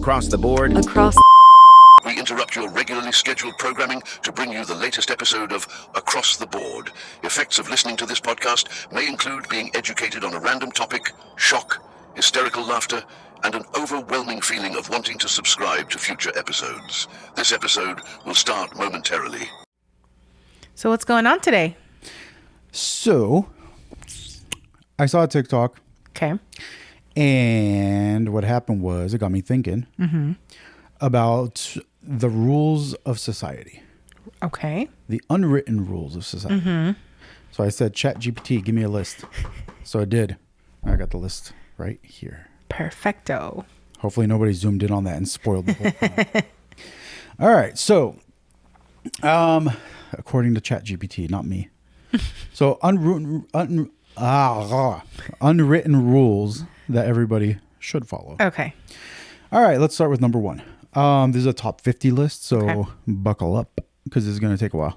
across the board. We interrupt your regularly scheduled programming to bring you the latest episode of Across the Board. Effects of listening to this podcast may include being educated on a random topic, shock, hysterical laughter, and an overwhelming feeling of wanting to subscribe to future episodes. This episode will start momentarily. So what's going on today? So, I saw a TikTok. Okay. And what happened was it got me thinking about the rules of society. Okay. The unwritten rules of society. So I said, ChatGPT, give me a list. So it did. I got the list right here. Perfecto. Hopefully nobody zoomed in on that and spoiled the whole thing. All right. So, according to ChatGPT, not me. So unwritten rules that everybody should follow. Okay. All right, let's start with number 1. This is a top 50 list, so buckle up because this is going to take a while.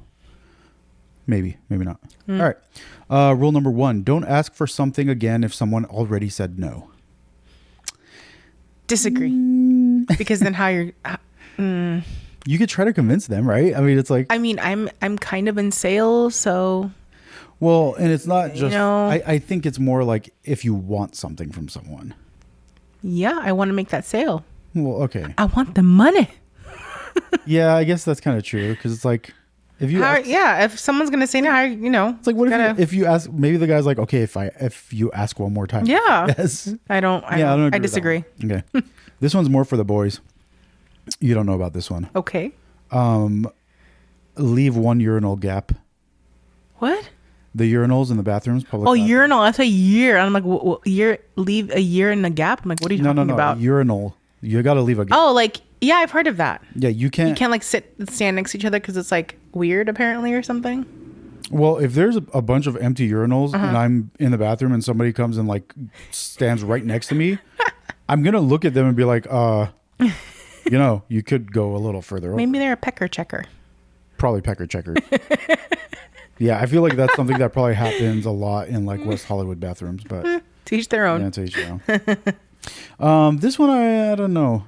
Maybe not. All right. Rule number 1, don't ask for something again if someone already said no. Disagree. Because then how you're... You could try to convince them, right? I mean, it's like... I'm kind of in sales, so... Well, and it's not just... I think it's more like if you want something from someone. Yeah, I want to make that sale. Well, okay. I want the money. Yeah, I guess that's kind of true because it's like... if someone's going to say no, it's like, what if you ask... Maybe the guy's like, okay, if you ask one more time. Yeah. Yes. I disagree. Okay. This one's more for the boys. You don't know about this one. Okay. Leave one urinal gap. What? The urinals in the bathrooms. Urinal. That's a year. I'm like, leave a year in the gap? I'm like, what are you talking about? Urinal. You got to leave a gap. Oh, yeah, I've heard of that. Yeah, you can't. You can't stand next to each other because it's weird apparently or something. Well, if there's a bunch of empty urinals and I'm in the bathroom and somebody comes and stands right next to me, I'm going to look at them and be like, you could go a little further over. Maybe they're a pecker checker. Probably pecker checkers. Yeah, I feel like that's something that probably happens a lot in West Hollywood bathrooms, but to each their own. Yeah, to each their own. This one I don't know.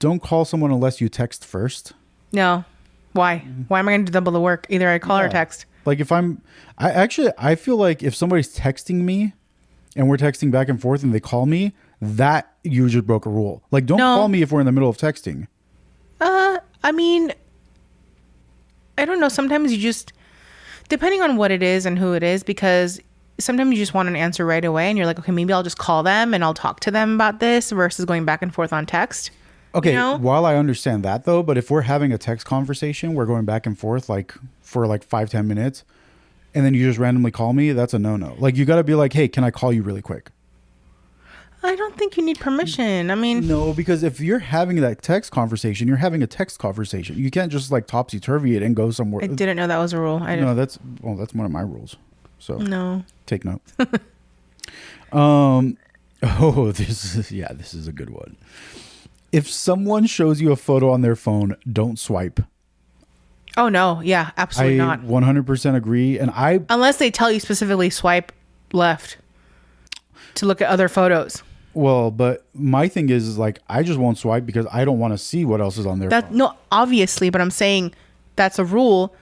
Don't call someone unless you text first. No. Why? Why am I going to do double the work? Either I call or text. Like if I feel like if somebody's texting me and we're texting back and forth and they call me, that you just broke a rule. Like don't call me if we're in the middle of texting. I don't know. Sometimes you just, depending on what it is and who it is, because sometimes you just want an answer right away and you're like, okay, maybe I'll just call them and I'll talk to them about this versus going back and forth on text. Okay, while I understand that though, but if we're having a text conversation, we're going back and forth for 5-10 minutes and then you just randomly call me, that's a no-no. You got to be like, hey, can I call you really quick? I don't think you need permission. No, because if you're having that text conversation, you're having a text conversation. You can't just topsy-turvy it and go somewhere. I didn't know that was a rule. No, that's one of my rules. So no, take note. This is a good one. If someone shows you a photo on their phone, don't swipe. Oh no, yeah, absolutely not. 100% agree, and unless they tell you specifically swipe left to look at other photos. Well, but my thing is I just won't swipe because I don't want to see what else is on their phone. No, obviously, but I'm saying that's a rule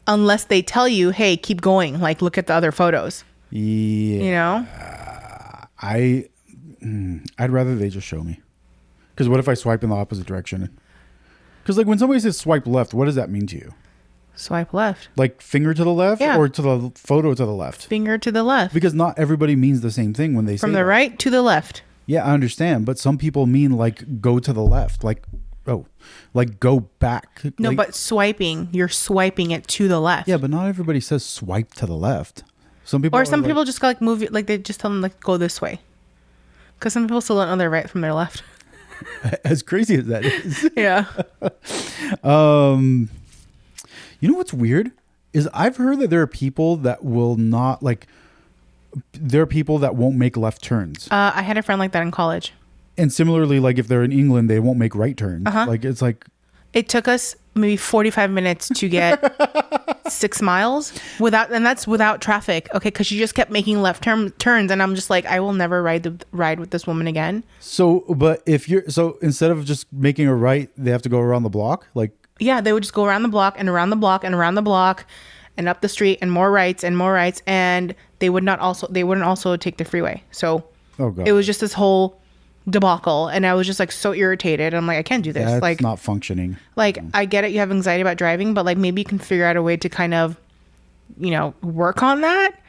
unless they tell you, hey, keep going. Look at the other photos. Yeah. I'd rather they just show me. Because what if I swipe in the opposite direction? Because when somebody says swipe left, what does that mean to you? Swipe left. Finger to the left or to the photo to the left? Finger to the left. Because not everybody means the same thing when they say from the right to the left. Yeah, I understand. But some people mean go to the left. Go back. No, but swiping, you're swiping it to the left. Yeah, but not everybody says swipe to the left. Some people people just move it, they just tell them go this way. Because some people still don't know their right from their left. As crazy as that is. Yeah. You know what's weird is I've heard that there are people that will not there are people that won't make left turns. I had a friend like that in college. And similarly, if they're in England, they won't make right turns. Uh-huh. It's It took us maybe 45 minutes to get 6 miles and that's without traffic. Okay. Cause she just kept making left turns. And I'm just like, I will never ride with this woman again. So, but so instead of just making a right, they have to go around the block. Like, yeah, they would just go around the block and around the block and around the block and up the street and more rights and more rights. And they wouldn't also take the freeway. So oh God. It was just this whole debacle. And I was just like so irritated. I'm like, I can't do this. That's like not functioning. Like, I get it. You have anxiety about driving, but like maybe you can figure out a way to kind of, work on that.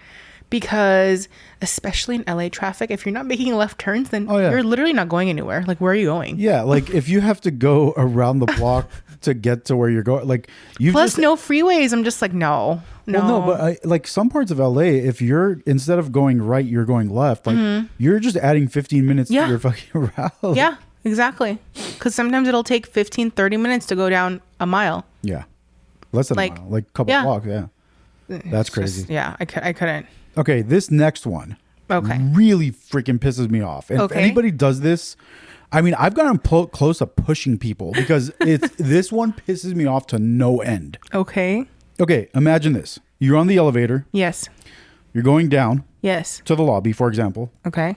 Because especially in LA traffic, if you're not making left turns, then you're literally not going anywhere. Like, where are you going? Yeah. Like if you have to go around the block to get to where you're going, like plus no freeways. I'm just like, no. Well, no, but like some parts of LA, if you're instead of going right, you're going left. Like you're just adding 15 minutes to your fucking route. Yeah, exactly. Because sometimes it'll take 15, 30 minutes to go down a mile. Yeah, less than a mile, like a couple blocks. Yeah, that's crazy. I couldn't. Okay, this next one really freaking pisses me off. And if anybody does this, I mean, I've gotten close to pushing people because this one pisses me off to no end. Okay, imagine this. You're on the elevator. Yes. You're going down. Yes. To the lobby, for example. Okay.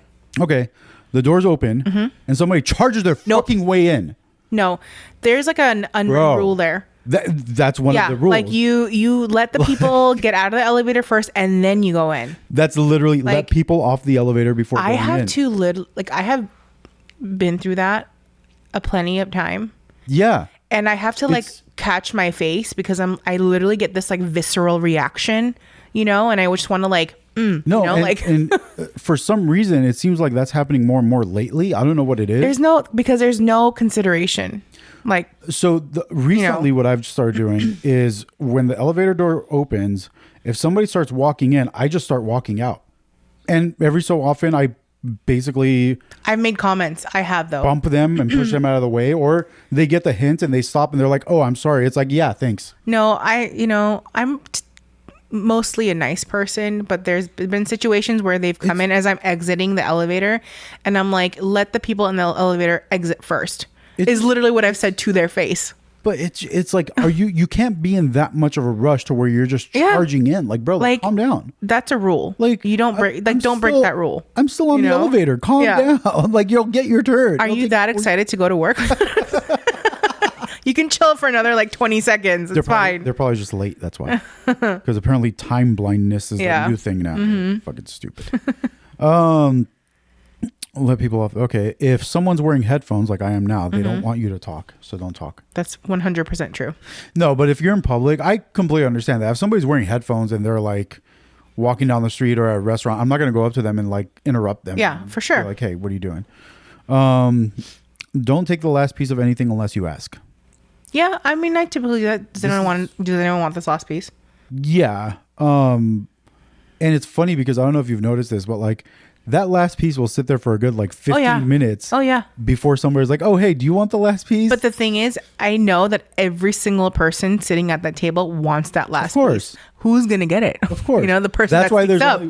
The doors open and somebody charges their fucking way in. No, there's like an unwritten rule there. That's one of the rules. Like you let the people get out of the elevator first and then you go in. That's literally let people off the elevator before going in. I have been through that a plenty of time. Yeah. And I have to catch my face because I literally get this like visceral reaction, and I just want to and for some reason it seems like that's happening more and more lately. I don't know what it is. There's no consideration. Like, so recently what I've started doing is when the elevator door opens, if somebody starts walking in, I just start walking out. And every so often I've made comments. I have though. Bump them and push them out of the way, or they get the hint and they stop and they're like, "Oh, I'm sorry." It's like, "Yeah, thanks." No, I'm mostly a nice person, but there's been situations where they've come in as I'm exiting the elevator and I'm like, "Let the people in the elevator exit first." Is literally what I've said to their face. But it's like, you can't be in that much of a rush to where you're just charging in. Like, bro, calm down. That's a rule. Like, you don't break break that rule. I'm still on the elevator. Calm down. Like, you'll get your turn. Are you that excited to go to work? You can chill for another 20 seconds. It's fine. They're probably just late. That's why. Because apparently time blindness is a new thing now. Fucking stupid. Let people off. Okay. If someone's wearing headphones like I am now, they don't want you to talk. So don't talk. That's 100% true. No, but if you're in public, I completely understand that. If somebody's wearing headphones and they're walking down the street or at a restaurant, I'm not going to go up to them and interrupt them. Yeah, for sure. Like, hey, what are you doing? Don't take the last piece of anything unless you ask. Yeah. I mean, I typically, does anyone want this last piece? Yeah. And it's funny because I don't know if you've noticed this, but that last piece will sit there for a good 15 minutes. Oh yeah. Before somebody's like, "Oh, hey, do you want the last piece?" But the thing is, I know that every single person sitting at that table wants that last piece. Who's gonna get it? Of course. The person that's why there's up.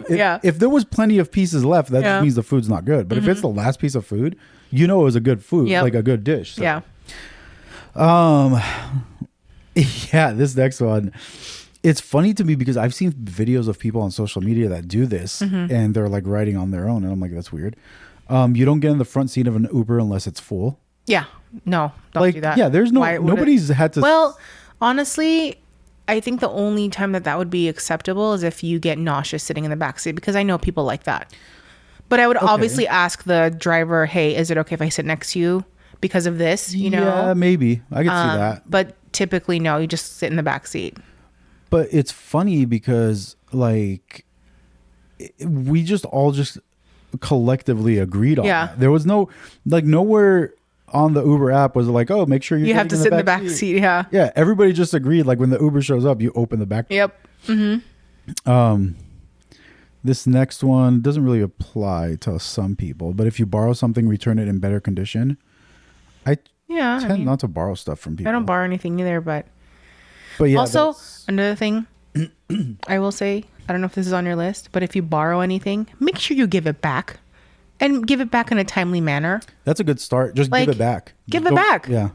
If there was plenty of pieces left, that just means the food's not good. But if it's the last piece of food, it was a good food, like a good dish. So. Yeah. Yeah, this next one. It's funny to me because I've seen videos of people on social media that do this and they're riding on their own. And I'm like, that's weird. You don't get in the front seat of an Uber unless it's full. Yeah. No, don't do that. Yeah, there's nobody's had to. Well, honestly, I think the only time that would be acceptable is if you get nauseous sitting in the back seat, because I know people like that. But I would obviously ask the driver, "Hey, is it okay if I sit next to you because of this?" Yeah, maybe. I could see that. But typically, no, you just sit in the back seat. But it's funny because we just all collectively agreed on that. There was nowhere on the Uber app was like, "Oh, make sure you have to sit in the back seat." Yeah. Yeah. Everybody just agreed. When the Uber shows up, you open the back. Yep. This next one doesn't really apply to some people, but if you borrow something, return it in better condition. I tend not to borrow stuff from people. I don't borrow anything either, but yeah. Also, another thing I will say, I don't know if this is on your list, but if you borrow anything, make sure you give it back, and give it back in a timely manner. That's a good start. Just give it back. Give it back. Yeah.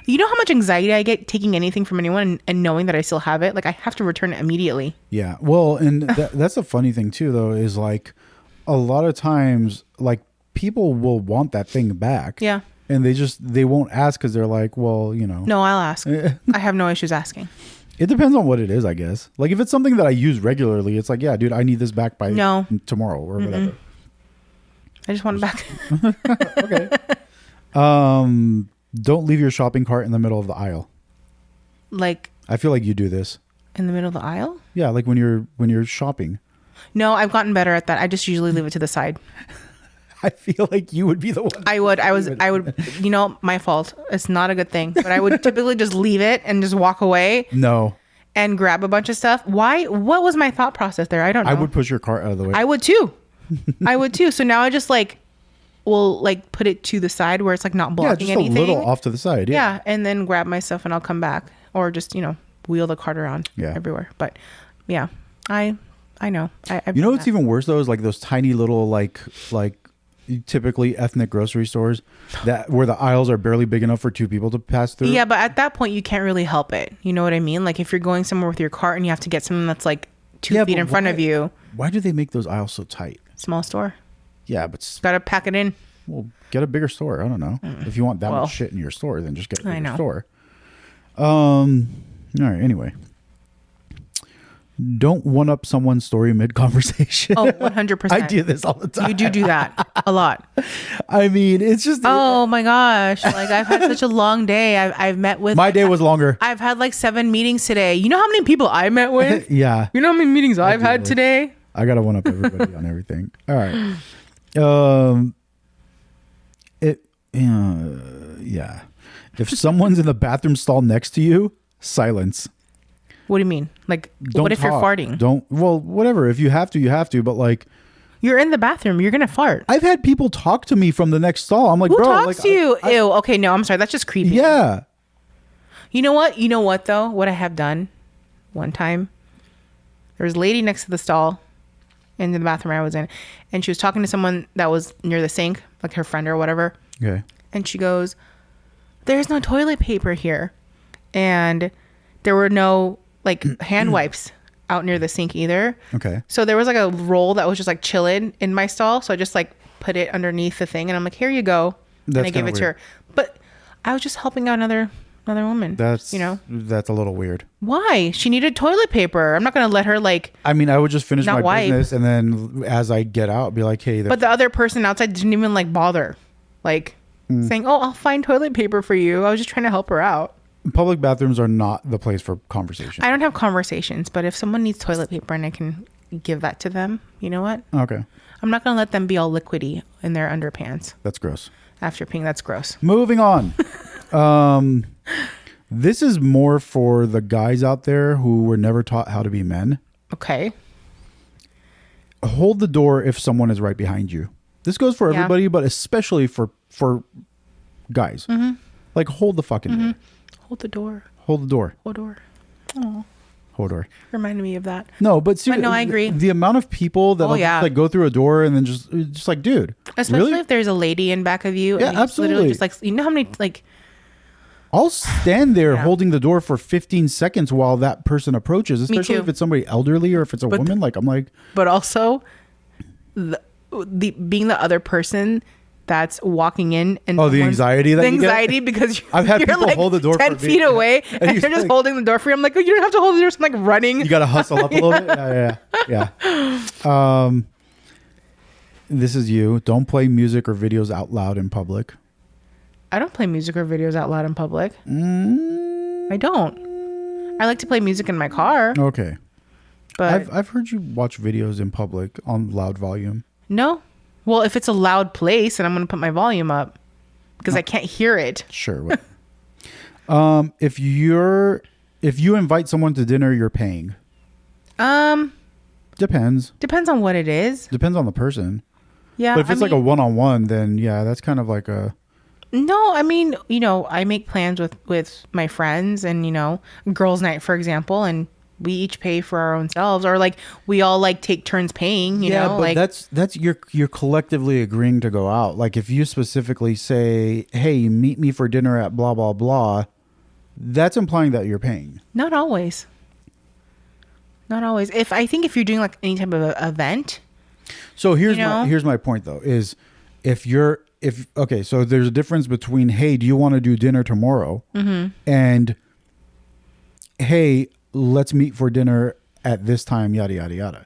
You know how much anxiety I get taking anything from anyone and knowing that I still have it? Like, I have to return it immediately. Yeah. Well, and that's a funny thing too, though, is like a lot of times, like people will want that thing back. Yeah. And they won't ask because they're like, well, No, I'll ask. I have no issues asking. It depends on what it is, I guess. Like if it's something that I use regularly, it's like, yeah, dude, I need this back by tomorrow or whatever. I just want it back. Okay. Don't leave your shopping cart in the middle of the aisle. Like, I feel like you do this. in the middle of the aisle? Yeah, like when you're shopping. No, I've gotten better at that. I just usually leave it to the side. I feel like you would be the one. I would, my fault. It's not a good thing, but I would typically just leave it and just walk away No. and grab a bunch of stuff. Why? What was my thought process there? I don't know. I would push your cart out of the way. I would too. So now I just will put it to the side where it's like not blocking just anything. a little off to the side. Yeah. And then grab my stuff and I'll come back, or just, wheel the cart around everywhere. But yeah, I know. You know what's even worse though is like those tiny little like typically ethnic grocery stores where the aisles are barely big enough for two people to pass through. Yeah, but at that point you can't really help it. You know what I mean? Like if you're going somewhere with your cart and you have to get something that's like 2 feet in front of you. Why do they make those aisles so tight? Small store. Yeah, but Gotta pack it in. Well, get a bigger store. I don't know. If you want that much shit in your store, then just get a bigger store. All right. Anyway, don't one up someone's story mid conversation. Oh, 100%. I do this all the time. You do that a lot. I mean, it's just. Oh my gosh! Like I've had such a long day. I've met with. My day was longer. I've had like 7 meetings today. You know how many people I met with? Yeah. You know how many meetings I've had today? I gotta one up everybody on everything. All right. Yeah. If someone's in the bathroom stall next to you, silence. What do you mean? Like, what if you're farting? Well, whatever. If you have to, you have to. But like, you're in the bathroom. You're gonna fart. I've had people talk to me from the next stall. I'm like, who bro, talks to you? Ew. Okay, no, I'm sorry. That's just creepy. Yeah. You know what? You know what though? What I have done one time, there was a lady next to the stall in the bathroom I was in, and she was talking to someone that was near the sink, like her friend or whatever. Okay. And she goes, "There's no toilet paper here," and there were no hand wipes out near the sink either. Okay. So there was like a roll that was just like chilling in my stall. So I just put it underneath the thing and I'm like, here you go. And I gave it to her. But I was just helping out another woman. That's a little weird. Why? She needed toilet paper. I'm not going to let her I mean, I would just finish my wipe. business and then as I get out, be like, hey. But the other person outside didn't even bother. Saying, oh, I'll find toilet paper for you. I was just trying to help her out. Public bathrooms are not the place for conversation. I don't have conversations, but if someone needs toilet paper and I can give that to them, you know what? Okay. I'm not going to let them be all liquidy in their underpants. That's gross. After peeing, that's gross. Moving on. This is more for the guys out there who were never taught how to be men. Okay. Hold the door if someone is right behind you. This goes for everybody, but especially for guys. Mm-hmm. Hold the fucking door. Hold the door. Hold the door. Hold door. Oh. Hold door. Reminded me of that. No, but seriously, no, I agree. The amount of people that go through a door and then just dude. Especially really? if there's a lady in back of you. Yeah, and absolutely. Just you know how many I'll stand there holding the door for 15 seconds while that person approaches, especially if it's somebody elderly or if it's a woman. I'm like. But also, being the other person that's walking in and the anxiety that you get? Because I've had people hold the door 10 for feet away and they're just holding the door for you. I'm like, oh, you don't have to hold the door. So I'm running. You got to hustle up a little bit. Yeah. This is you. Don't play music or videos out loud in public. I don't play music or videos out loud in public. I don't. I like to play music in my car. Okay. But I've heard you watch videos in public on loud volume. No. Well, if it's a loud place, then I'm going to put my volume up because I can't hear it. Sure. If you invite someone to dinner, you're paying. Depends. Depends on what it is. Depends on the person. Yeah. But if it's a one-on-one, then yeah, that's kind of like a. No, I mean, I make plans with my friends and, girls' night, for example, and we each pay for our own selves, or like we all like take turns paying, you know, but like that's you're collectively agreeing to go out. Like if you specifically say, hey, meet me for dinner at blah blah blah, that's implying that you're paying. not always. If you're doing like any type of event. So here's You know? here's my point though, is okay, so there's a difference between, hey, do you want to do dinner tomorrow? And hey, let's meet for dinner at this time, yada yada yada.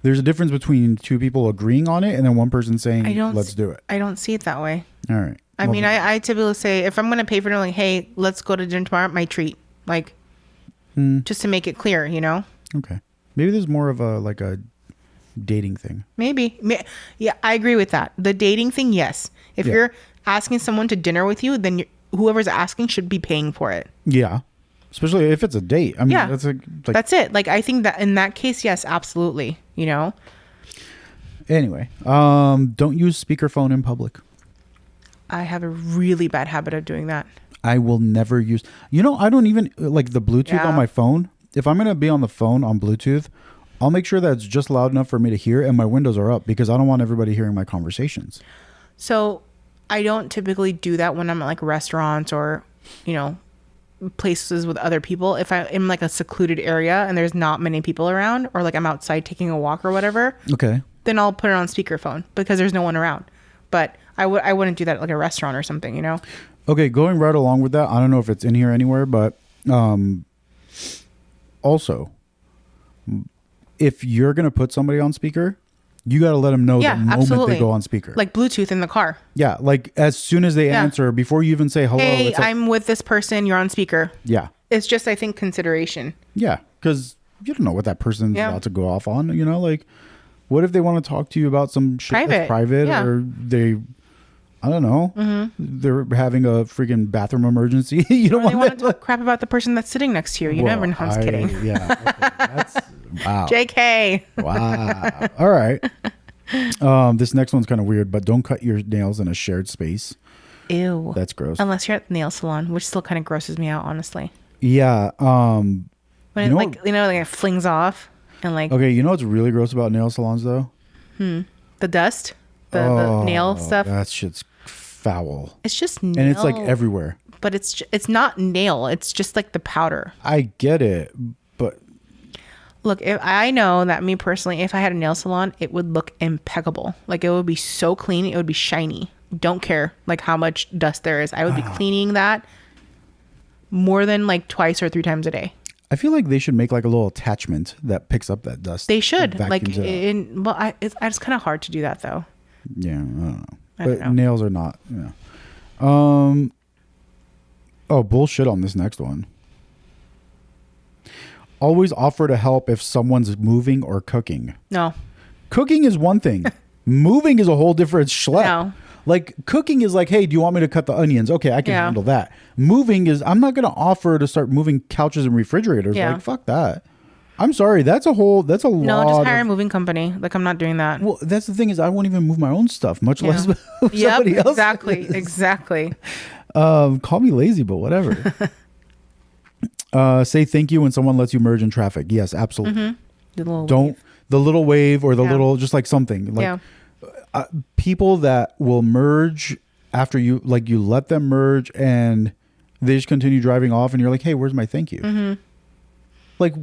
There's a difference between two people agreeing on it and then one person saying, let's do it. I don't see it that way. All right. I mean, I typically say, if I'm going to pay for dinner, like, hey, let's go to dinner tomorrow, my treat. Like, just to make it clear, you know? Okay. Maybe there's more of a dating thing. Maybe. Yeah, I agree with that. The dating thing, yes. If you're asking someone to dinner with you, then whoever's asking should be paying for it. Yeah. Especially if it's a date. I mean, Yeah. that's it. Like, I think that in that case, yes, absolutely. You know? Anyway, don't use speakerphone in public. I have a really bad habit of doing that. I will never use. I don't even like the Bluetooth on my phone. If I'm going to be on the phone on Bluetooth, I'll make sure that it's just loud enough for me to hear and my windows are up because I don't want everybody hearing my conversations. So I don't typically do that when I'm at like restaurants or, you know, places with other people. If I'm in like a secluded area and there's not many people around, or like I'm outside taking a walk or whatever, Okay. then I'll put it on speakerphone because there's no one around. But I wouldn't do that at like a restaurant or something, you know? Okay, going right along with that, I don't know if it's in here anywhere, but also, if you're going to put somebody on speaker, you got to let them know the moment they go on speaker. Like Bluetooth in the car. Yeah, like as soon as they answer, before you even say hello. Hey, it's like, I'm with this person. You're on speaker. Yeah. It's just, I think, consideration. Yeah, because you don't know what that person's about to go off on. Like, what if they want to talk to you about some shit that's private, or they, I don't know, they're having a freaking bathroom emergency. You don't want to talk crap about the person that's sitting next to you. You never know. I'm just kidding. Yeah. Okay, that's, wow. JK. Wow. All right. This next one's kind of weird, but don't cut your nails in a shared space. Ew. That's gross. Unless you're at the nail salon, which still kind of grosses me out, honestly. Yeah. When it it flings off and like. Okay, you know what's really gross about nail salons though? The dust, the nail stuff. That shit's foul. It's just nail. And it's like everywhere. But it's not nail. It's just like the powder. I get it, but look, if I know that me personally, if I had a nail salon, it would look impeccable. Like it would be so clean. It would be shiny. Don't care like how much dust there is. I would be cleaning that more than like twice or 3 times a day. I feel like they should make like a little attachment that picks up that dust. They should. Like, it's kind of hard to do that though. Yeah, I don't know. I don't know. Nails are not. Yeah. Oh, bullshit on this next one. Always offer to help if someone's moving or cooking. No. Cooking is one thing. Moving is a whole different schlep. No. Like cooking is like, hey, do you want me to cut the onions? Okay, I can handle that. Moving is, I'm not going to offer to start moving couches and refrigerators. Yeah. Like, fuck that. I'm sorry. That's a lot. No, just hire a moving company. Like, I'm not doing that. Well, that's the thing is I won't even move my own stuff, much less somebody else. Exactly. Call me lazy, but whatever. Say thank you when someone lets you merge in traffic. Yes, absolutely. The little wave or the little, just like something. Like, people that will merge after you let them merge and they just continue driving off and you're like, hey, where's my thank you? Like,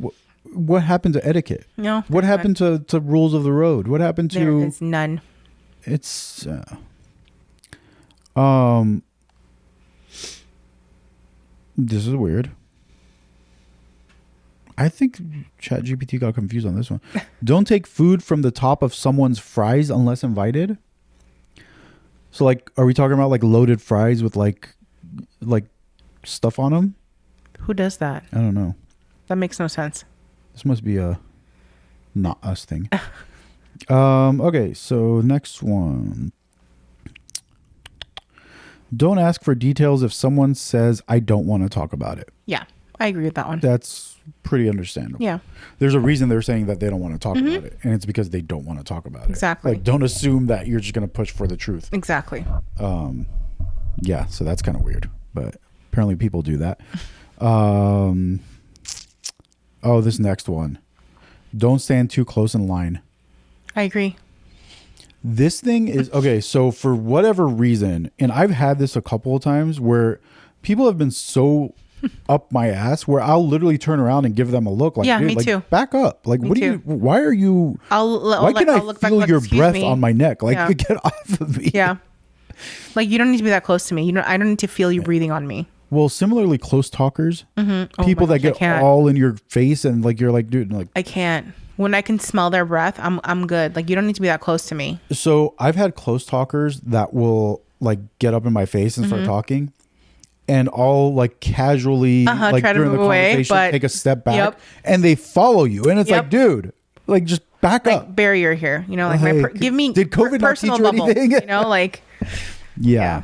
what happened to etiquette? No. What happened to rules of the road? What happened to... There is none. It's... This is weird. I think ChatGPT got confused on this one. Don't take food from the top of someone's fries unless invited. So, like, are we talking about like loaded fries with like stuff on them? Who does that? I don't know. That makes no sense. This must be a not us thing. Okay, so next one. Don't ask for details if someone says, I don't want to talk about it. Yeah, I agree with that one. That's pretty understandable. Yeah. There's a reason they're saying that they don't want to talk about it. And it's because they don't want to talk about it. Exactly. Like, don't assume that you're just going to push for the truth. Exactly. Yeah, so that's kind of weird. But apparently people do that. Oh, this next one. Don't stand too close in line. I agree. This thing is okay. So for whatever reason, and I've had this a couple of times where people have been so up my ass where I'll literally turn around and give them a look like, Yeah, dude, me like, too. Back up. Like, Me what do too. you, why are you, why can I look back, feel like, your excuse breath me. on my neck? Like, Yeah. get off of me. Yeah. Like, you don't need to be that close to me. I don't need to feel you breathing on me. Well, similarly, close talkers, Oh people my that gosh, I get can't. all in your face and like, you're like, dude, like, I can't. When I can smell their breath, I'm good. Like, you don't need to be that close to me. so I've had close talkers that will like get up in my face and start talking. And I'll like casually like try to during the move away, conversation but- take a step back Yep. and they follow you. And it's Yep. like, dude, like just back Like, up. barrier here. You know, like, Like, give me did COVID not teach personal you bubble. anything? You know, like, Yeah.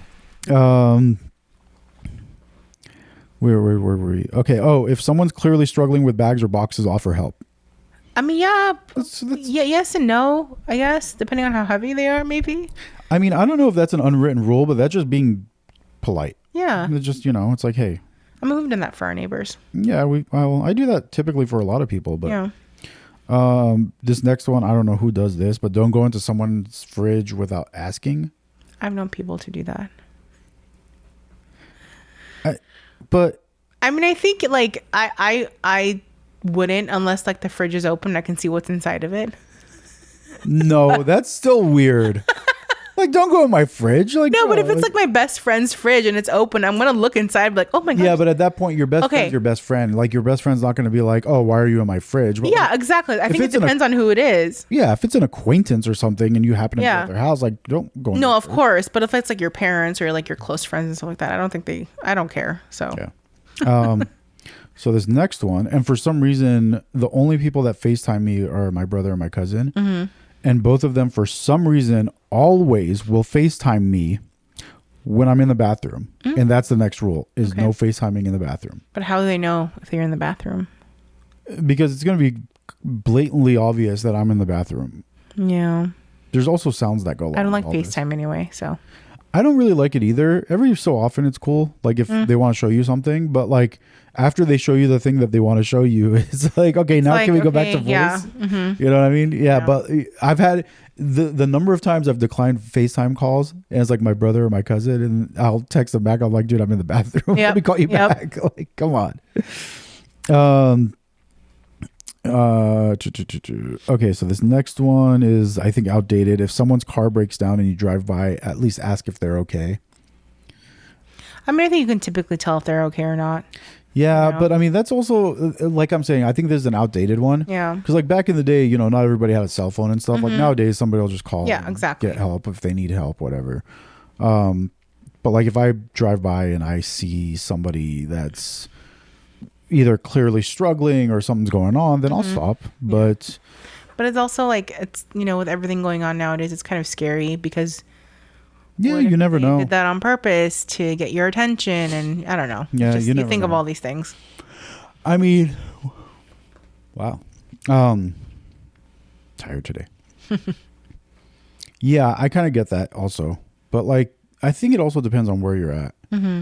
Where were we? Okay. Oh, if someone's clearly struggling with bags or boxes, offer help. I mean, yeah. That's- Yeah, yes and no, I guess, depending on how heavy they are, maybe. I mean, I don't know if that's an unwritten rule, but that's just being polite. Yeah. It's just, you know, it's like, hey, I mean, we've done that for our neighbors. yeah, well, I do that typically for a lot of people, but Yeah. this next one, I don't know who does this, but don't go into someone's fridge without asking. I've known people to do that. But I mean, I think like I wouldn't unless like the fridge is open and I can see what's inside of it. no, that's still weird. Like, don't go in my fridge. Like, No, but if it's like my best friend's fridge and it's open, I'm gonna look inside, and be like, oh my god. yeah, but at that point, your best Okay. friend's your best friend. Like, your best friend's not going to be like, oh, why are you in my fridge? But, Yeah, like, exactly. I think it it's an depends on who it is. yeah, if it's an acquaintance or something and you happen to be Yeah. at their house, like, don't go in No, their of fridge. course. But if it's like your parents or like your close friends and stuff like that, I don't care. So Yeah. So this next one, and for some reason, the only people that FaceTime me are my brother and my cousin. Mm-hmm. And both of them, for some reason, always will FaceTime me when I'm in the bathroom. And that's the next rule, is Okay. no FaceTiming in the bathroom. But how do they know if you're in the bathroom? Because it's going to be blatantly obvious that I'm in the bathroom. Yeah. There's also sounds that go along I don't like with all this. FaceTime anyway, so I don't really like it either. Every so often it's cool. Like if they want to show you something, but like after they show you the thing that they want to show you, it's like, okay, now like, can we go back to okay, voice? yeah. Mm-hmm. You know what I mean? Yeah, but I've had the number of times I've declined FaceTime calls and it's like my brother or my cousin and I'll text them back. I'm like, dude, I'm in the bathroom. Let Yep, me call you yep. back. Like, come on. Okay, so this next one is, I think, outdated. If someone's car breaks down and you drive by, at least ask if they're okay. I mean, I think you can typically tell if they're okay or not. Yeah, You know? but I mean, that's also, like I'm saying, I think this is an outdated one. Yeah. Because like back in the day, you know, not everybody had a cell phone and stuff. Like nowadays, somebody will just call. Yeah, and exactly. Get help if they need help, whatever. But like if I drive by and I see somebody that's either clearly struggling or something's going on, then I'll stop. But But it's also like, it's, you know, with everything going on nowadays, it's kind of scary because yeah, what if you never they know. did that on purpose to get your attention, and I don't know. Yeah, Just, you you never think of know. all these things. I mean, wow. Tired today. Yeah, I kind of get that also. But like, I think it also depends on where you're at. Mm-hmm.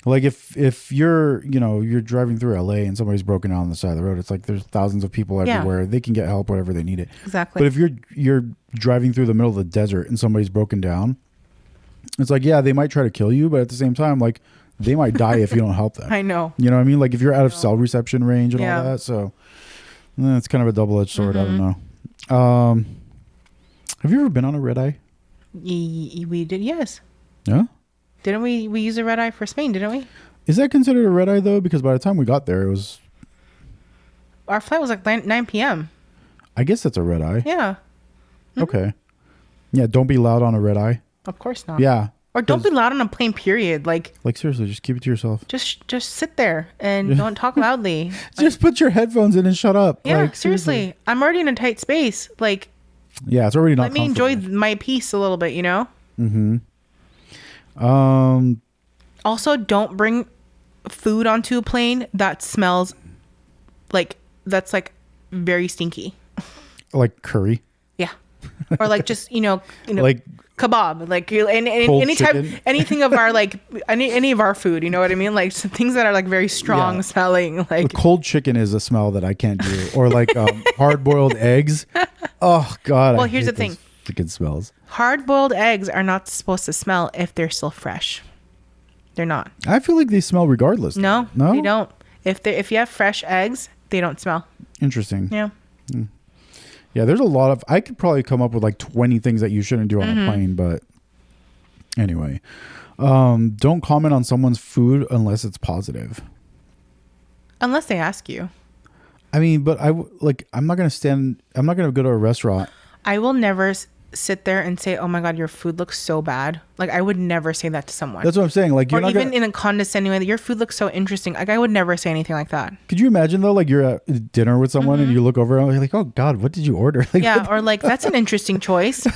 Like if you're, you know, you're driving through LA and somebody's broken down on the side of the road, it's like there's thousands of people Yeah. everywhere. They can get help whenever they need it. Exactly. But if you're driving through the middle of the desert and somebody's broken down, it's like, yeah, they might try to kill you, but at the same time, like they might die if you don't help them. I know. You know what I mean? Like if you're out of cell reception range and Yeah. all that. So it's kind of a double-edged sword. I don't Mm-hmm. know. Have you ever been on a red eye? We did, yes. Yeah. Didn't we? We used a red eye for Spain, didn't we? Is that considered a red eye though? Because by the time we got there, it was, Our flight was like 9 p.m. I guess that's a red eye. Yeah, Okay. Yeah. Don't be loud on a red eye. of course not. Yeah. Or don't be loud on a plane, period. Like, Like seriously, just keep it to yourself. just sit there and don't talk loudly. Just put your headphones in and shut up. Yeah, Like, seriously. I'm already in a tight space. Like, Yeah, it's already not. let me enjoy comfortable. my peace a little bit, you know? Um. Also, don't bring food onto a plane that smells like, that's like very stinky. Like curry. Yeah. or like just Like kebab, like cold any type, chicken. anything of our like any of our food. You know what I mean? Like some things that are like very strong smelling. Like cold chicken is a smell that I can't do, or like hard boiled eggs. Oh God! Well, I here's hate the thing. those freaking smells. Hard boiled eggs are not supposed to smell if they're still fresh. They're not. I feel like they smell regardless. No, no, they don't. If you have fresh eggs, they don't smell. Interesting. Yeah. Yeah, there's a lot of. I could probably come up with like 20 things that you shouldn't do on a plane, but anyway, don't comment on someone's food unless it's positive. Unless they ask you. I mean, but I'm not gonna go to a restaurant. I will never sit there and say, "Oh my God, your food looks so bad." Like I would never say that to someone. That's what I'm saying. Like you're or not even gonna, in a condescending way, that your food looks so interesting. Like I would never say anything like that. Could you imagine though? Like you're at dinner with someone and you look over and you're like, "Oh God, what did you order?" Like, Yeah, or like that's an interesting choice.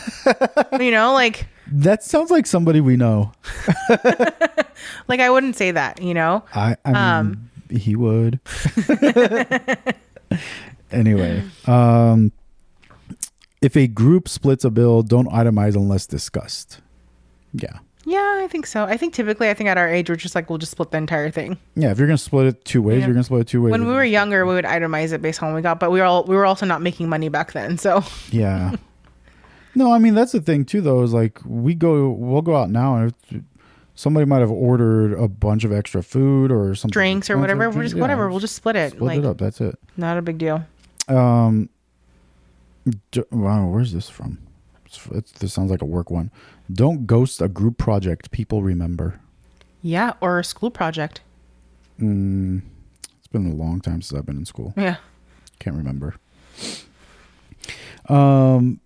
Like that sounds like somebody we know. like I wouldn't say that. I mean, he would. Anyway, if a group splits a bill, don't itemize unless discussed. Yeah. Yeah, I think so. I think typically, at our age, we're just like, we'll just split the entire thing. Yeah, if you're gonna split it two ways, Yeah. you're gonna split it two ways. When we were younger, we would itemize it based on what we got, but we were also not making money back then. So Yeah. No, I mean that's the thing too, though. Is like we'll go out now, and if somebody might have ordered a bunch of extra food or something, drinks or whatever, we're just whatever. we'll just split it. Split it up. That's it. Not a big deal. Wow, where's this from? This sounds like a work one. Don't ghost a group project people remember. Yeah, or a school project. It's been a long time since I've been in school. Yeah. Can't remember. Oh.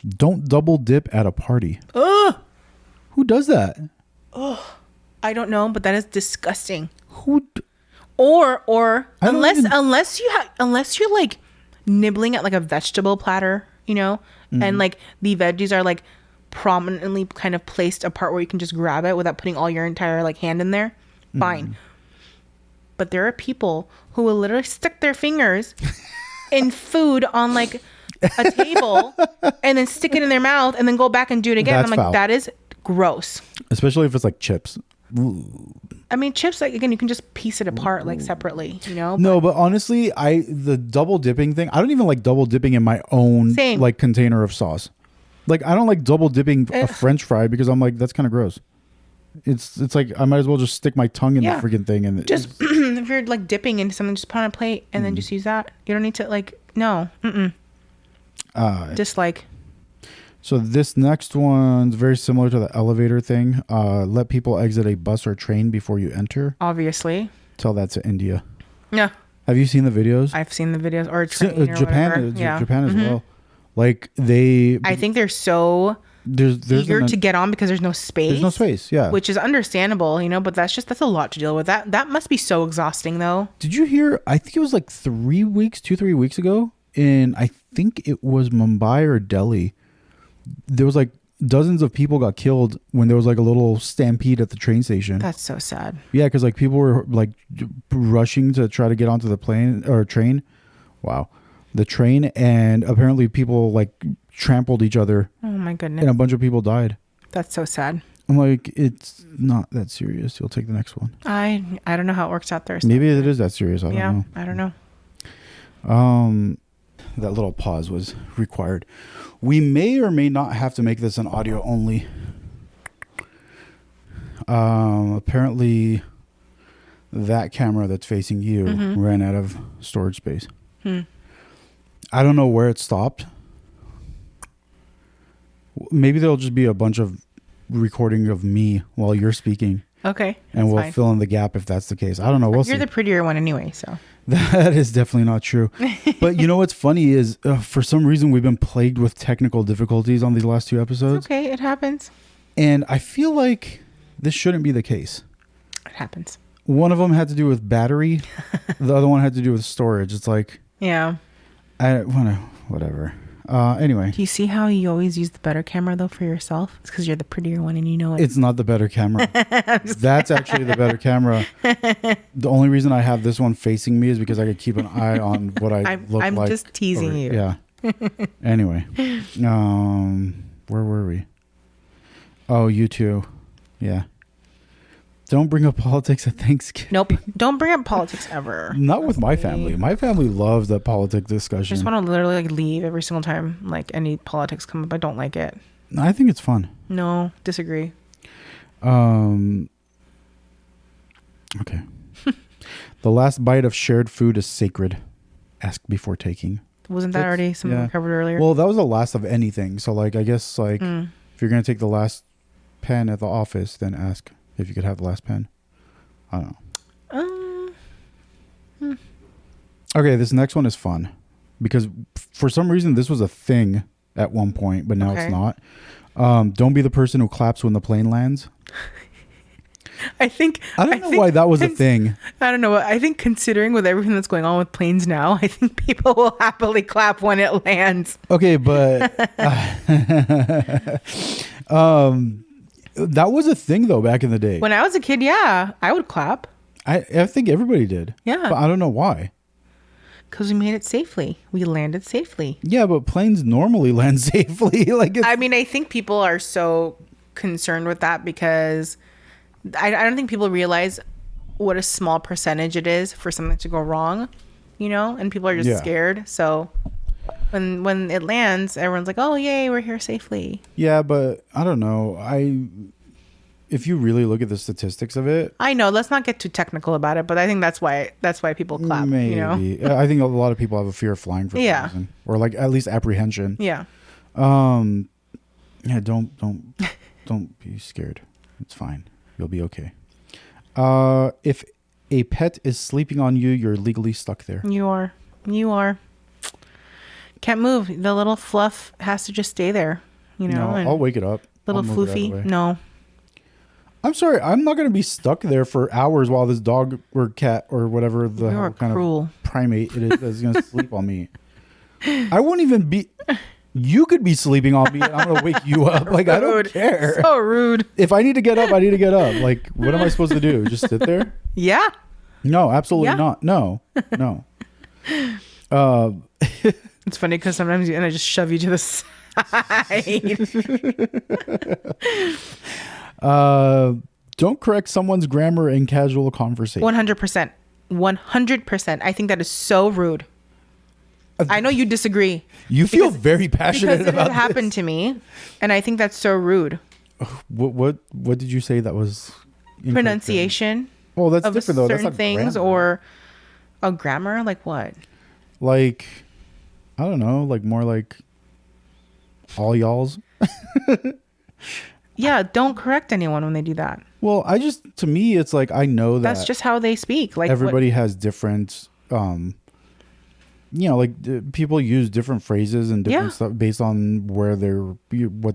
Don't double dip at a party. Ugh. Who does that? I don't know, but that is disgusting. Or I don't unless you're like nibbling at like a vegetable platter, and like the veggies are like prominently kind of placed apart where you can just grab it without putting all your entire like hand in there, fine. But there are people who will literally stick their fingers in food on like a table and then stick it in their mouth and then go back and do it again. That's I'm like, foul. that is gross. Especially if it's like chips. I mean, chips, like, again, you can just piece it apart like separately, No, but honestly, the double dipping thing, I don't even like double dipping in my own Same. like container of sauce. Like I don't like double dipping a French fry because I'm like, that's kind of gross. It's like I might as well just stick my tongue in the freaking thing and just if you're like dipping into something, just put on a plate and then just use that. You don't need to like dislike. So this next one's very similar to the elevator thing. Let people exit a bus or train before you enter. Obviously. Tell that to India. Yeah. Have you seen the videos? I've seen the videos or train or Japan, whatever. Yeah. Japan as well. Like I think they're so there's eager to get on because there's no space. There's no space, yeah. Which is understandable, but that's a lot to deal with. That must be so exhausting though. Did you hear? I think it was like 3 weeks ago, in I think it was Mumbai or Delhi. There was like dozens of people got killed when there was like a little stampede at the train station. That's so sad. Yeah, because like people were like rushing to try to get onto the plane or train. Wow. The train, and apparently people like trampled each other. Oh my goodness. And a bunch of people died. That's so sad. I'm like, it's not that serious. You'll take the next one. I don't know how it works out there. So. Maybe it is that serious. I don't know. I don't know. That little pause was required. We may or may not have to make this an audio only. Apparently that camera that's facing you ran out of storage space. I don't know where it stopped. Maybe there'll just be a bunch of recording of me while you're speaking. Okay. And we'll fill in the gap if that's the case. I don't know. We'll see. You're the prettier one anyway, so. That is definitely not true. But you know what's funny is for some reason we've been plagued with technical difficulties on these last 2 episodes. It's okay. It happens. And I feel like this shouldn't be the case. It happens. One of them had to do with battery. The other one had to do with storage. It's like, yeah. Whatever. Anyway. Do you see how you always use the better camera though for yourself? It's because you're the prettier one and you know it. It's not the better camera. That's actually the better camera. The only reason I have this one facing me is because I could keep an eye on what I look like. I'm just teasing you. Yeah. Anyway, where were we? Oh, you too. Yeah. Don't bring up politics at Thanksgiving. Nope. Don't bring up politics ever. Not with my family. My family loves that politics I discussion. just want to literally like leave every single time like any politics come up. I don't like it. I think it's fun. No, disagree. Okay. The last bite of shared food is sacred. Ask before taking. Wasn't that already something we covered earlier? Well, that was the last of anything. So, like, I guess, like, if you're going to take the last pen at the office, then ask if you could have the last pen. I don't know. Okay, this next one is fun. Because for some reason, this was a thing at one point, but now it's not. Don't be the person who claps when the plane lands. I don't know why that was a thing. I don't know. I think considering with everything that's going on with planes now, I think people will happily clap when it lands. Okay, but that was a thing though back in the day. When I was a kid, yeah, I would clap. I think everybody did. Yeah. But I don't know why. Because we made it safely. We landed safely. Yeah, but planes normally land safely. I mean, I think people are so concerned with that because I don't think people realize what a small percentage it is for something to go wrong, you know? And people are just scared. So when it lands, everyone's like, oh, yay, we're here safely. Yeah, but I don't know. If you really look at the statistics of it, I know, let's not get too technical about it, but I think that's why people clap. Maybe. You know? I think a lot of people have a fear of flying for some reason, or like at least apprehension. Yeah. Yeah. Don't be scared. It's fine. You'll be okay. If a pet is sleeping on you, you're legally stuck there. You are. Can't move. The little fluff has to just stay there. You know. No, I'll wake it up. Little floofy. No. I'm sorry. I'm not going to be stuck there for hours while this dog or cat or whatever the hell kind of primate it is going to sleep on me. I won't even be... You could be sleeping on me and I'm going to wake you up. Like, I don't care. So rude. If I need to get up, I need to get up. Like, what am I supposed to do? Just sit there? Yeah. No, absolutely not. No. It's funny because sometimes I just shove you to the side. Don't correct someone's grammar in casual conversation. 100%. 100%. I think that is so rude. I know you disagree. You feel very passionate about this. Because it happened to me, and I think that's so rude. What did you say that was incorrect? Pronunciation. Well, that's different though. That's certain not things grammar. or a grammar. Like what? Like, I don't know. Like more like all y'alls. Yeah, don't correct anyone when they do that. Well, to me, it's like I know that that's just how they speak. Like everybody has different. People use different phrases and different stuff based on what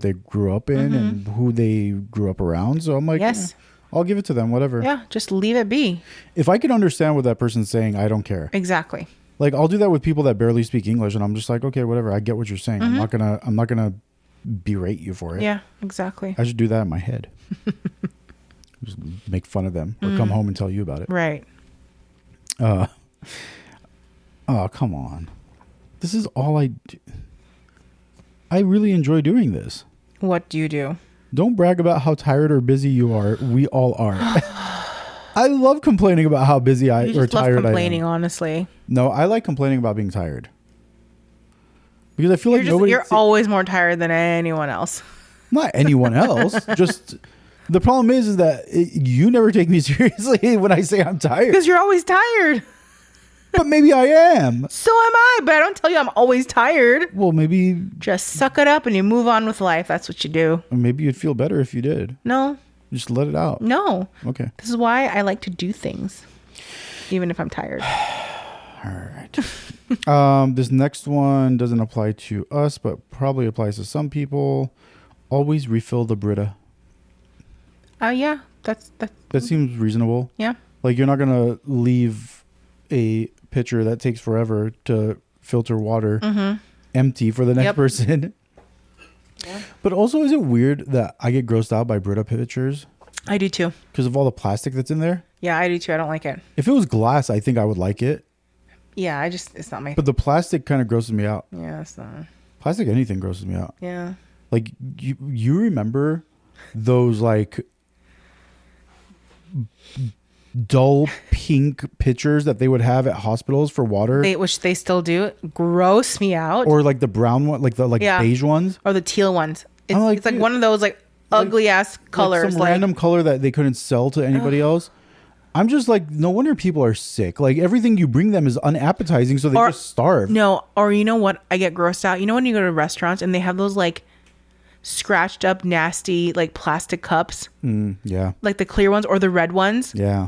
they grew up in and who they grew up around. So I'm like, yes, I'll give it to them, whatever. Yeah, just leave it be. If I can understand what that person's saying, I don't care. Exactly. Like I'll do that with people that barely speak English, and I'm just like, okay, whatever. I get what you're saying. I'm not gonna berate you for it. Yeah, exactly. I should do that in my head. Just make fun of them or come home and tell you about it. Right. Oh, come on. This is all I do. I really enjoy doing this. What do you do? Don't brag about how tired or busy you are. We all are. I love complaining about how busy or tired I am. You love complaining, honestly. No, I like complaining about being tired. Because I feel like you're always more tired than anyone else. Not anyone else. Just the problem is that you never take me seriously when I say I'm tired. Because you're always tired. But maybe I am. So am I, but I don't tell you I'm always tired. Well, maybe... Just suck it up and you move on with life. That's what you do. Or maybe you'd feel better if you did. No. Just let it out. No. Okay. This is why I like to do things. Even if I'm tired. All right. This next one doesn't apply to us, but probably applies to some people. Always refill the Brita. Yeah. That seems reasonable. Yeah. Like you're not going to leave a pitcher that takes forever to filter water empty for the next person. Yeah. But also, is it weird that I get grossed out by Brita pitchers? I do too. Because of all the plastic that's in there? Yeah, I do too. I don't like it. If it was glass, I think I would like it. Yeah, it's not my. But the plastic kind of grosses me out. Yeah, it's not. Plastic anything grosses me out. Yeah. Like you remember those like dull pink pitchers that they would have at hospitals for water, Which they still do. Gross me out. or like the brown one, like the beige ones, or the teal ones. It's I'm like, it's like dude, one of those like ugly ass colors, like some random color that they couldn't sell to anybody else. I'm just like, no wonder people are sick. Like everything you bring them is unappetizing, so they just starve. No, or you know what? I get grossed out. You know when you go to restaurants and they have those like scratched up, nasty like plastic cups, Yeah, like the clear ones or the red ones. yeah.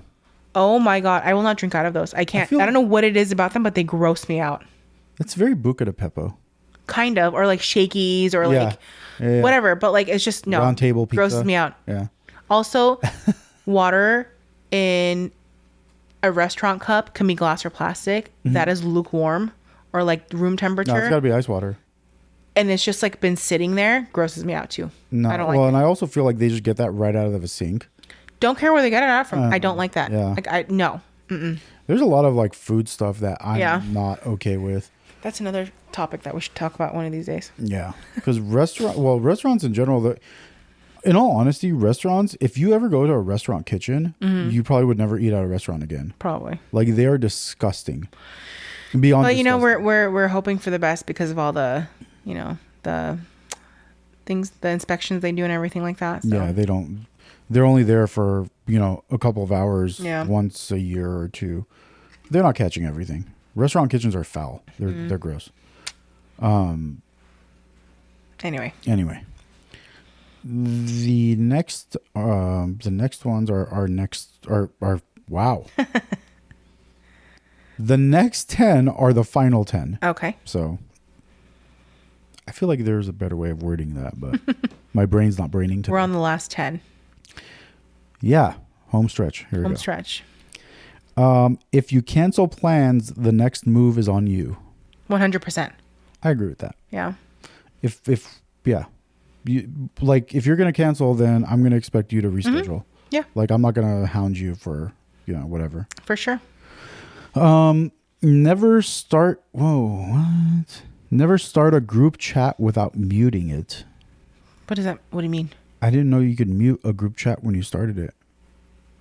Oh my god, I will not drink out of those. I can't. I don't know what it is about them, but they gross me out. It's very Buca de Pepo. Kind of, or like shakies, or like Yeah. whatever. But like it's just no. Round table pizza. Grosses me out. Yeah. Also, water in a restaurant cup can be glass or plastic that is lukewarm or like room temperature. No, it's got to be ice water. And it's just like been sitting there. Grosses me out too. No, I don't like well, it. and I also feel like they just get that right out of a sink. Don't care where they get it out from. I don't like that. Yeah. Like no. There's a lot of like food stuff that I'm not okay with. That's another topic that we should talk about one of these days. Yeah, because restaurants in general, in all honesty, restaurants, if you ever go to a restaurant kitchen, you probably would never eat at a restaurant again. Probably. Like they are disgusting. Beyond. But you know, disgusting. we're hoping for the best because of all the, you know, the things, the inspections they do and everything like that. So. Yeah, they don't. They're only there for, you know, a couple of hours once a year or two. They're not catching everything. Restaurant kitchens are foul. They're gross. Anyway. The next ones are wow. The next 10 are the final 10. Okay. So I feel like there's a better way of wording that, but my brain's not braining today. We're on the last 10. Yeah. Home stretch. Here we go. Home stretch. If you cancel plans, the next move is on you. 100%. I agree with that. Yeah. If you're going to cancel, then I'm going to expect you to reschedule. Yeah. Like I'm not going to hound you for, you know, whatever. For sure. Never start a group chat without muting it. What do you mean? I didn't know you could mute a group chat when you started it.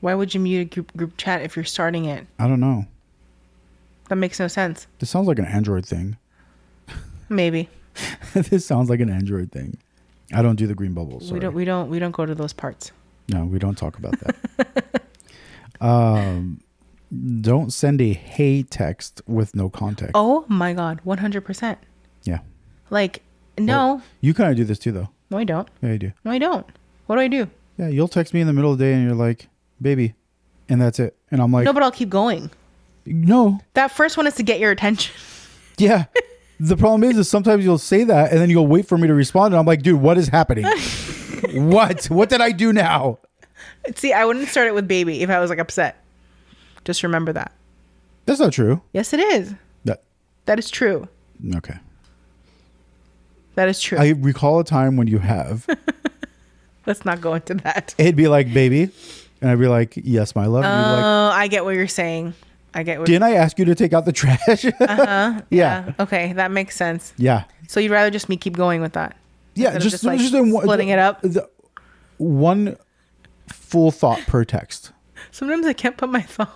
Why would you mute a group chat if you're starting it? I don't know. That makes no sense. This sounds like an Android thing. Maybe. This sounds like an Android thing. I don't do the green bubbles. Sorry. We don't go to those parts. No, we don't talk about that. Don't send a hey text with no context. Oh my god, 100%. Yeah. Like no. Well, you kind of do this too, though. No, I don't. Yeah, you do. No, I don't. What do I do? Yeah, you'll text me in the middle of the day and you're like, baby, and that's it. And I'm like, No, but I'll keep going. no. That first one is to get your attention. Yeah. The problem is sometimes you'll say that and then you'll wait for me to respond. And I'm like, dude, what is happening? What did I do now? See, I wouldn't start it with baby if I was like upset. Just remember that. That's not true. Yes, it is. That is true. Okay. That is true. I recall a time when you have. Let's not go into that. It'd be like, baby. And I'd be like, yes, my love. And you'd be like, I get what you're saying. didn't I ask you to take out the trash? Yeah. Okay, that makes sense. Yeah. So you'd rather just me keep going with that? Yeah. Instead of Just like in splitting it up. One full thought per text. Sometimes I can't put my thumb.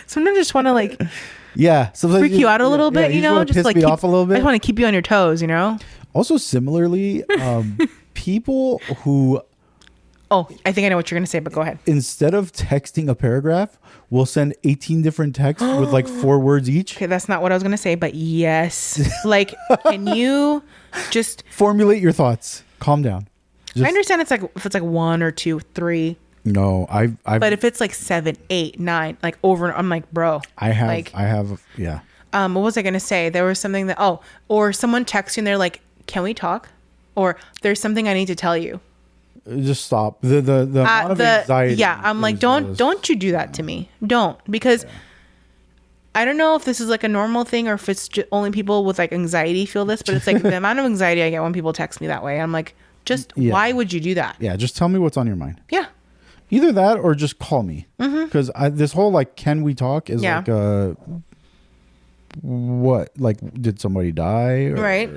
Sometimes I just want to like Yeah. Sometimes freak you out a little bit, you know, just piss like me keep, off a little bit. I just want to keep you on your toes, you know. Also, similarly, people who, Oh, I think I know what you're gonna say, but go ahead. instead of texting a paragraph, will send 18 different texts with like 4 words each. Okay, that's not what I was gonna say, but yes. Like, can you just? Formulate your thoughts. Calm down. I understand if it's like 1 or 2, 3, No, I've but if it's like 7, 8, 9, like over, I'm like, bro. I have Like, yeah. what was I gonna say? There was something that or someone texts you and they're like, "Can we talk?" Or there's something I need to tell you. Just stop. The amount of anxiety. Yeah, I'm like, don't you do that to me. Don't, because I don't know if this is like a normal thing or if it's just only people with like anxiety feel this, but it's like the amount of anxiety I get when people text me that way. I'm like, why would you do that? Yeah, just tell me what's on your mind. Yeah. Either that or just call me. Because this whole like, can we talk is like, what? Like, did somebody die? Or, Right.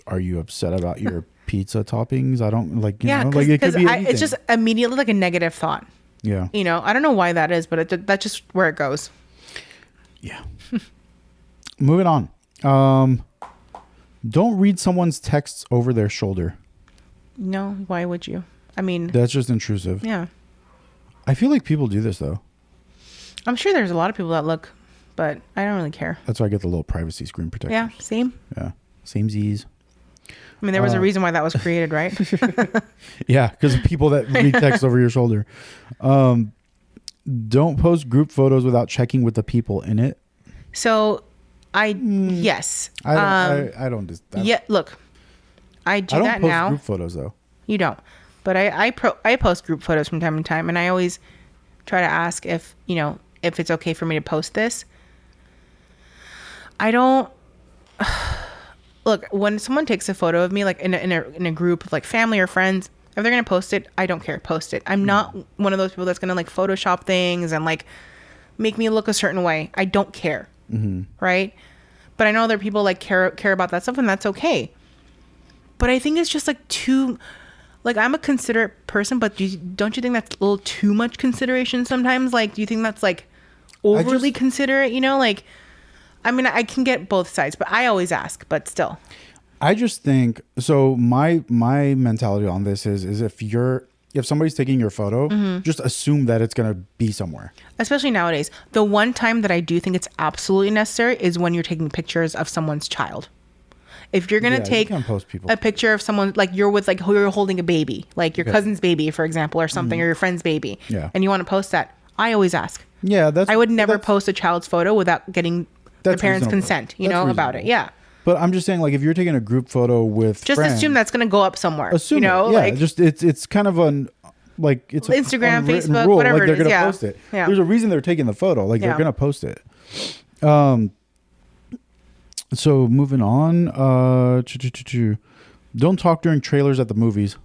Are you upset about your pizza toppings? I don't like, you know, Cause, like it could be anything. it's just immediately like a negative thought. Yeah. You know, I don't know why that is, but that's just where it goes. Yeah. Moving on. Don't read someone's texts over their shoulder. No, why would you? I mean, That's just intrusive. yeah. I feel like people do this though. I'm sure there's a lot of people that look, but I don't really care. That's why I get the little privacy screen protector. Yeah, same. Yeah. Same Z's. I mean, there was a reason why that was created, right? Yeah, because of people that read text over your shoulder. Don't post group photos without checking with the people in it. So, yes. I don't. Yeah, look, I do I don't that post now. group photos though. You don't, but I post group photos from time to time, and I always try to ask if it's okay for me to post this. I don't. Look, when someone takes a photo of me, like in a group of like family or friends, if they're gonna post it, I don't care. Post it. I'm not one of those people that's gonna like Photoshop things and like make me look a certain way. I don't care. Right? But I know other people like care about that stuff, and that's okay. But I think it's just like too, like, I'm a considerate person, but don't you think that's a little too much consideration sometimes? Like, do you think that's like overly considerate? You know, like. I mean, I can get both sides, but I always ask, but still. I just think so. My mentality on this is if somebody's taking your photo, just assume that it's gonna be somewhere. Especially nowadays, the one time that I do think it's absolutely necessary is when you're taking pictures of someone's child. If you're gonna take a picture of someone, like you're with, like, who you're holding a baby, like your cousin's baby, for example, or something, or your friend's baby, and you want to post that, I always ask. Yeah, I would never post a child's photo without getting the parents' reasonable. consent, about it. Yeah. But I'm just saying, like, if you're taking a group photo with just friends, assume that's going to go up somewhere. Assume like just it's kind of like it's Instagram, Facebook, rule. whatever like they're it is. Gonna post it. Yeah. There's a reason they're taking the photo. Like they're gonna post it. So moving on. Don't talk during trailers at the movies.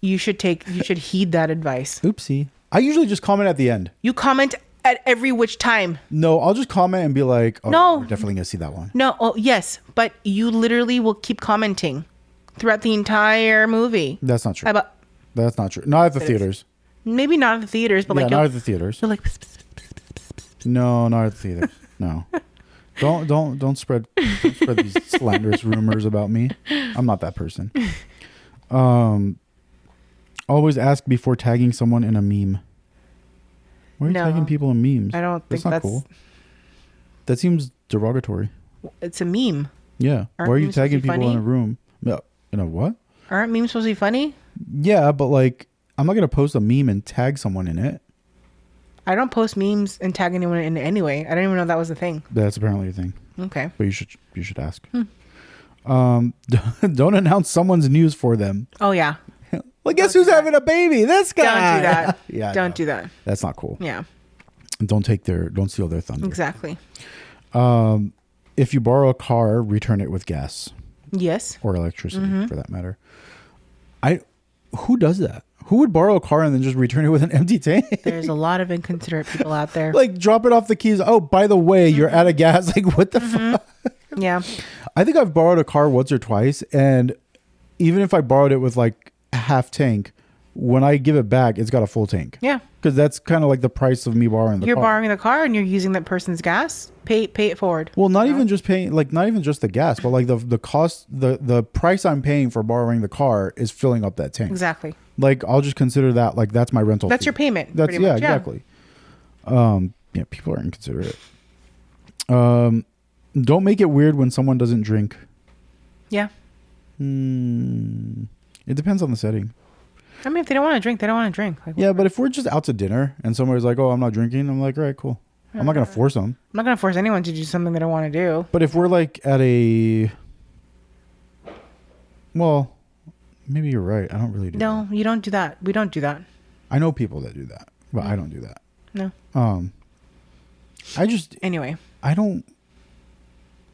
You should heed that advice. Oopsie. I usually just comment at the end. You comment at every which time. No, I'll just comment and be like, oh, no, we're definitely gonna see that one. No, oh yes, but you literally will keep commenting throughout the entire movie. That's not true. That's not true. Not at the theaters. Maybe not at the theaters, but like not at the theaters. You're like, no, not at the theaters. No. Don't spread these slanderous rumors about me. I'm not that person. Always ask before tagging someone in a meme. Why are you tagging people in memes? I don't think that's not cool. That seems derogatory. It's a meme. Yeah. Why are you tagging people in a room? Yeah. In a what? Aren't memes supposed to be funny? Yeah, but like, I'm not gonna post a meme and tag someone in it. I don't post memes and tag anyone in it anyway. I didn't even know that was a thing. That's apparently a thing. Okay. But you should ask. Don't announce someone's news for them. Oh yeah. Well, guess who's having a baby? This guy. Don't do that. Yeah. Don't do that. That's not cool. Yeah. Don't steal their thunder. Exactly. If you borrow a car, return it with gas. Yes. Or electricity, for that matter. Who does that? Who would borrow a car and then just return it with an empty tank? There's a lot of inconsiderate people out there. Like, drop it off the keys. Oh, by the way, you're out of gas. Like, what the fuck? Yeah. I think I've borrowed a car once or twice, and even if I borrowed it with like a half tank, when I give it back, it's got a full tank. Yeah. Because that's kind of like the price of me borrowing the car. You're borrowing the car and you're using that person's gas. Pay it forward. Well, not even just the gas, but like the cost, the price I'm paying for borrowing the car is filling up that tank. Exactly. Like, I'll just consider that like that's my rental. That's fee. your payment. That's pretty much. Exactly. Yeah, people are inconsiderate. Don't make it weird when someone doesn't drink. Yeah. It depends on the setting. I mean, if they don't want to drink, they don't want to drink. Like, yeah, but if we're just out to dinner and somebody's like, "Oh, I'm not drinking," I'm like, "All right, cool." I'm not gonna force them. I'm not gonna force anyone to do something they don't want to do. But if we're like at a, well, maybe you're right. I don't really do that. No, you don't do that. We don't do that. I know people that do that, but I don't do that. No. Anyway. I don't.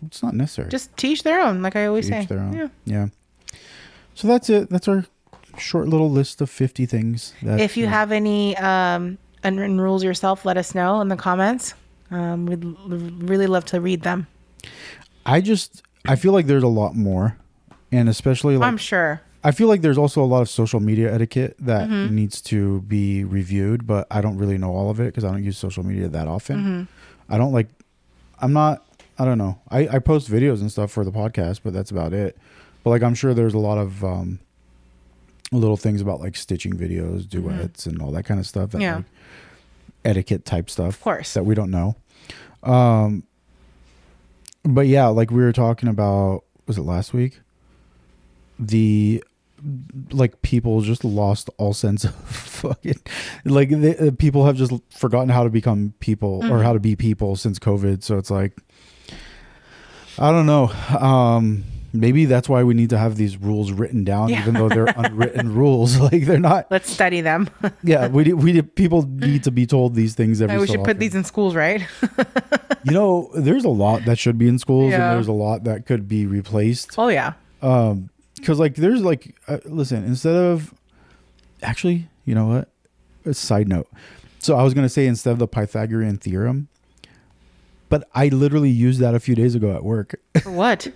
It's not necessary. Just teach their own, like I always say. Teach their own. Yeah. Yeah. So that's it. That's our short little list of 50 things. That, If you have any unwritten rules yourself, let us know in the comments. We'd really love to read them. I feel like there's a lot more, and especially like I'm sure. I feel like there's also a lot of social media etiquette that needs to be reviewed, but I don't really know all of it because I don't use social media that often. I don't I don't know. I post videos and stuff for the podcast, but that's about it. But like, I'm sure there's a lot of little things about like stitching videos, duets, and all that kind of stuff. That, like, etiquette type stuff, of course, that we don't know. But yeah, like we were talking about, was it last week? Like people just lost all sense of fucking, like people have just forgotten how to become people or how to be people since COVID. So it's like, I don't know. Maybe that's why we need to have these rules written down, even though they're unwritten rules. Like they're not. Let's study them. Yeah, people need to be told these things every. We so should put these in schools, right? You know, there's a lot that should be in schools, and there's a lot that could be replaced. Oh yeah. Because like there's like listen, instead of actually, you know what? A side note. So I was gonna say instead of the Pythagorean theorem, but I literally used that a few days ago at work. For what?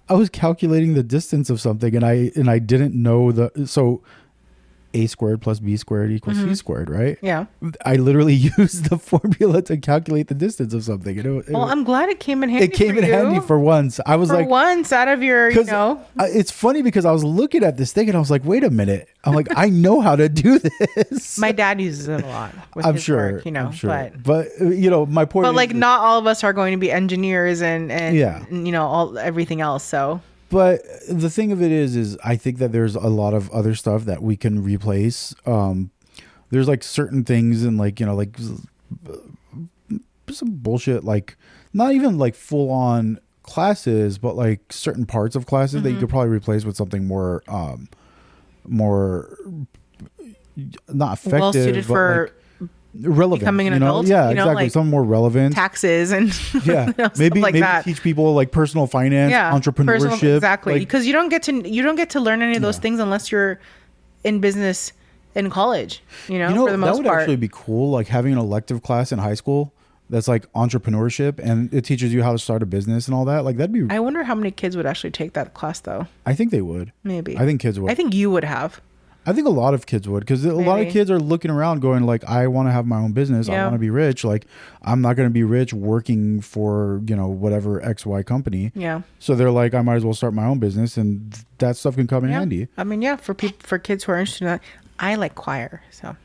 I was calculating the distance of something, and I didn't know so a squared plus b squared equals c squared, right? Yeah. I literally used the formula to calculate the distance of something. Well, I'm glad it came in handy. It came in handy for once. I was like, once out of your, it's funny because I was looking at this thing and I was like, wait a minute. I'm like, I know how to do this. My dad uses it a lot. With I'm his sure. work, I'm sure. But my point. But like, not all of us are going to be engineers and yeah, everything else. So. But the thing of it is I think that there's a lot of other stuff that we can replace. There's like certain things and like, like some bullshit, like not even like full on classes, but like certain parts of classes that you could probably replace with something more not effective, well suited for like relevant, becoming an adult. Yeah, exactly. Like something more relevant, taxes and maybe that. Teach people like personal finance, entrepreneurship, exactly. Because you don't get to learn any of those things unless you're in business in college. For the most part, that would actually be cool. Like having an elective class in high school that's like entrepreneurship, and it teaches you how to start a business and all that. Like that'd be. I wonder how many kids would actually take that class though. I think they would. Maybe. I think kids would. I think you would have. I think a lot of kids would, because a lot of kids are looking around going like, I want to have my own business. I want to be rich. Like I'm not going to be rich working for, whatever XY company. Yeah. So they're like, I might as well start my own business, and that stuff can come in handy. I mean, for kids who are interested in that. I like choir, so.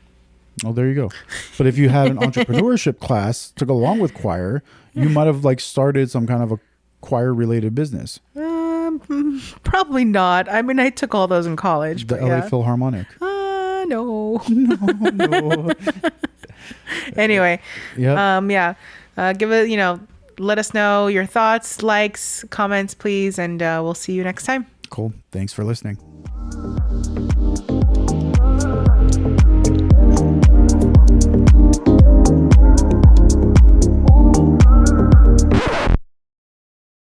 Oh, there you go. But if you had an entrepreneurship class to go along with choir, you might have like started some kind of a choir related business. Probably not. I mean, I took all those in college. The LA Philharmonic. No. No. Anyway. Yeah. Give it, let us know your thoughts, likes, comments, please. And we'll see you next time. Cool. Thanks for listening.